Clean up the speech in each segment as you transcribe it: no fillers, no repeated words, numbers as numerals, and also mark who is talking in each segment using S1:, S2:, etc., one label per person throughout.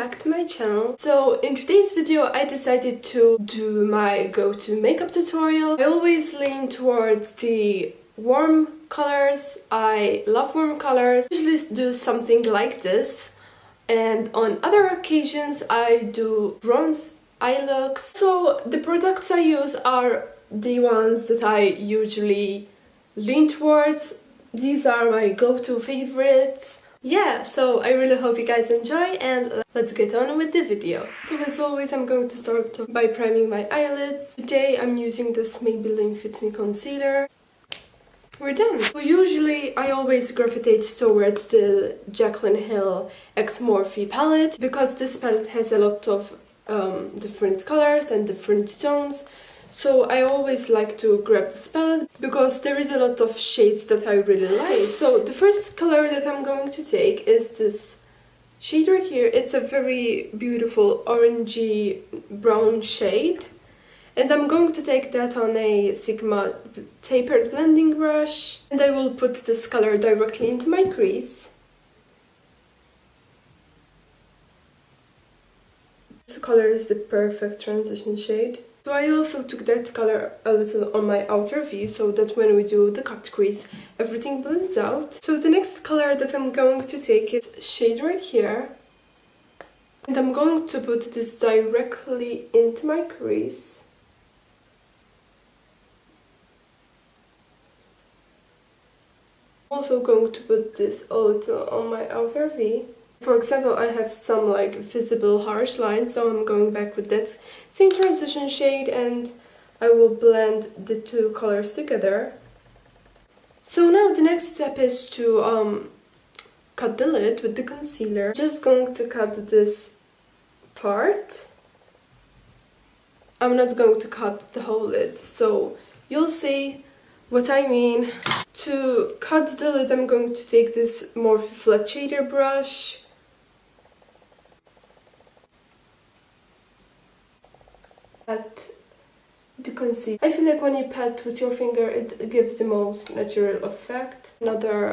S1: back to my channel. So in today's video I decided to do my go-to makeup tutorial. I always lean towards the warm colors. I love warm colors. I usually do something like this, and on other occasions I do bronze eye looks. So the products I use are the ones that I usually lean towards. These are my go-to favorites. Yeah, so I really hope you guys enjoy, and let's get on with the video. So as always, I'm going to start by priming my eyelids. Today I'm using this Maybelline Fit Me concealer. We're done. So usually I always gravitate towards the Jaclyn Hill X Morphe palette because this palette has a lot of different colors and different tones. So I always like to grab this palette because there is a lot of shades that I really like. So the first color that I'm going to take is this shade right here. It's a very beautiful orangey brown shade. And I'm going to take that on a Sigma tapered blending brush. And I will put this color directly into my crease. This color is the perfect transition shade. So I also took that color a little on my outer V so that when we do the cut crease, everything blends out. So the next color that I'm going to take is shade right here. And I'm going to put this directly into my crease. I'm also going to put this a little on my outer V. For example, I have some like visible harsh lines, so I'm going back with that same transition shade and I will blend the two colors together. So now the next step is to cut the lid with the concealer. Just going to cut this part. I'm not going to cut the whole lid, so you'll see what I mean. To cut the lid, I'm going to take this Morphe flat shader brush. Pat the concealer. I feel like when you pat with your finger, it gives the most natural effect. Another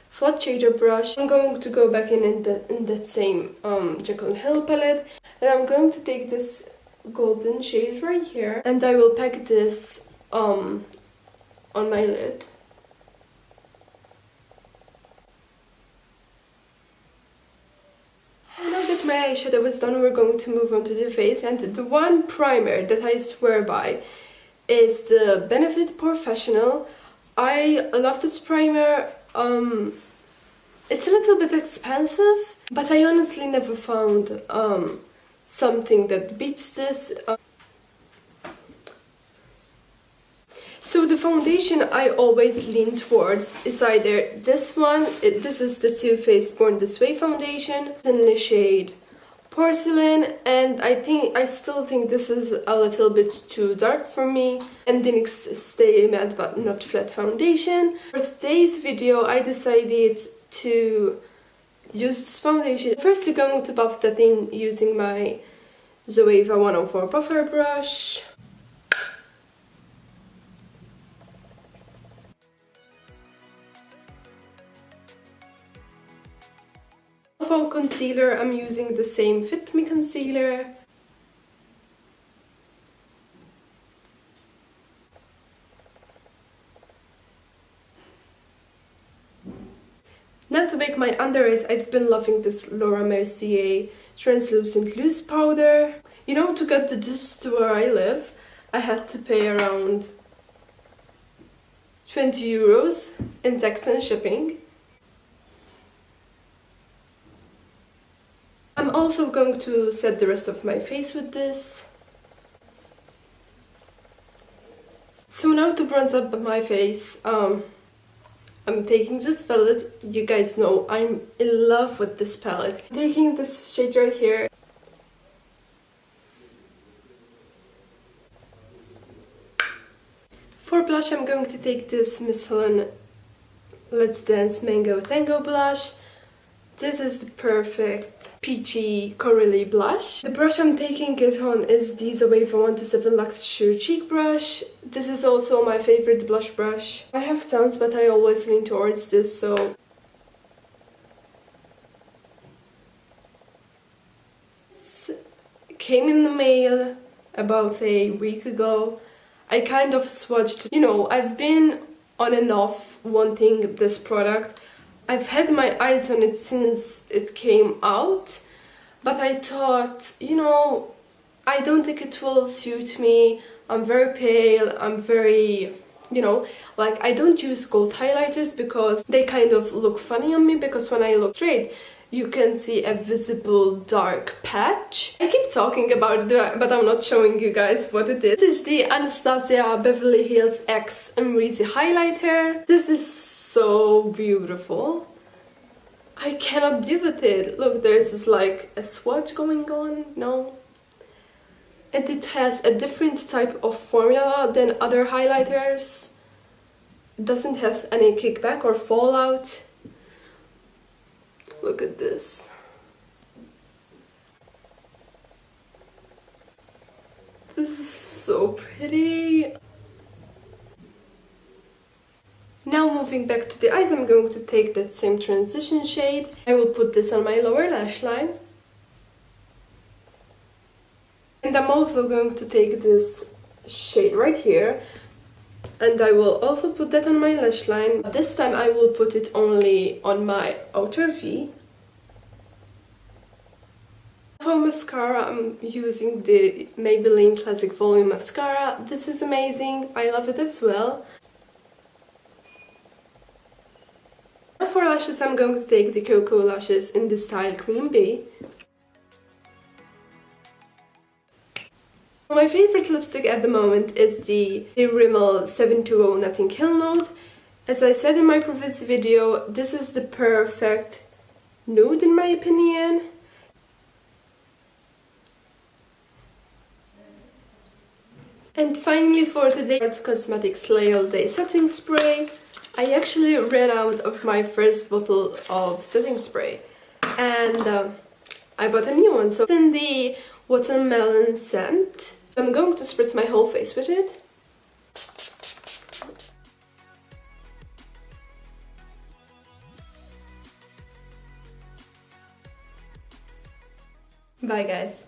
S1: flat shader brush. I'm going to go back in that same Jaclyn Hill palette, and I'm going to take this golden shade right here, and I will pack this on my lid. Now that my eyeshadow is done, we're going to move on to the face, and the one primer that I swear by is the Benefit Porefessional. I love this primer. It's a little bit expensive, but I honestly never found something that beats this. So the foundation I always lean towards is either this one. This is the Too Faced Born This Way foundation in the shade Porcelain, and I still think this is a little bit too dark for me. And the next Stay Matte But Not Flat foundation. For today's video I decided to use this foundation. First I'm going to buff that in using my Zoeva 104 puffer brush. For concealer, I'm using the same Fit Me concealer. Now to make my under eyes, I've been loving this Laura Mercier translucent loose powder. You know, to get the dust to where I live, I had to pay around 20 euros in tax and shipping. I'm also going to set the rest of my face with this. So now to bronze up my face, I'm taking this palette. You guys know I'm in love with this palette. I'm taking this shade right here. For blush, I'm going to take this Miss Helen Let's Dance Mango Tango blush. This is the perfect peachy corally blush. The brush I'm taking it on is the Zoeva 127 Luxe Sheer Cheek brush. This is also my favorite blush brush. I have tons, but I always lean towards this, so came in the mail about a week ago. I kind of swatched, you know, I've been on and off wanting this product. I've had my eyes on it since it came out, but I thought, you know, I don't think it will suit me. I'm very pale, I'm very, you know, like I don't use gold highlighters because they kind of look funny on me, because when I look straight you can see a visible dark patch. I keep talking about it, but I'm not showing you guys what it is. This is the Anastasia Beverly Hills X Amrezy highlighter. This is so beautiful. I cannot deal with it. Look, there's this like a swatch going on, no? And it has a different type of formula than other highlighters. It doesn't have any kickback or fallout. Look at this. This is so pretty. Now moving back to the eyes, I'm going to take that same transition shade. I will put this on my lower lash line. And I'm also going to take this shade right here, and I will also put that on my lash line. This time I will put it only on my outer V. For mascara, I'm using the Maybelline Classic Volume Mascara. This is amazing, I love it as well. For lashes, I'm going to take the Koko Lashes in the style Queen Bee. My favorite lipstick at the moment is the Rimmel 720 Nothing Kill Nude. As I said in my previous video, this is the perfect nude in my opinion. And finally for today, Gerard Cosmetics Lay All Day Setting Spray. I actually ran out of my first bottle of setting spray, and I bought a new one. So it's in the watermelon scent. I'm going to spritz my whole face with it. Bye guys.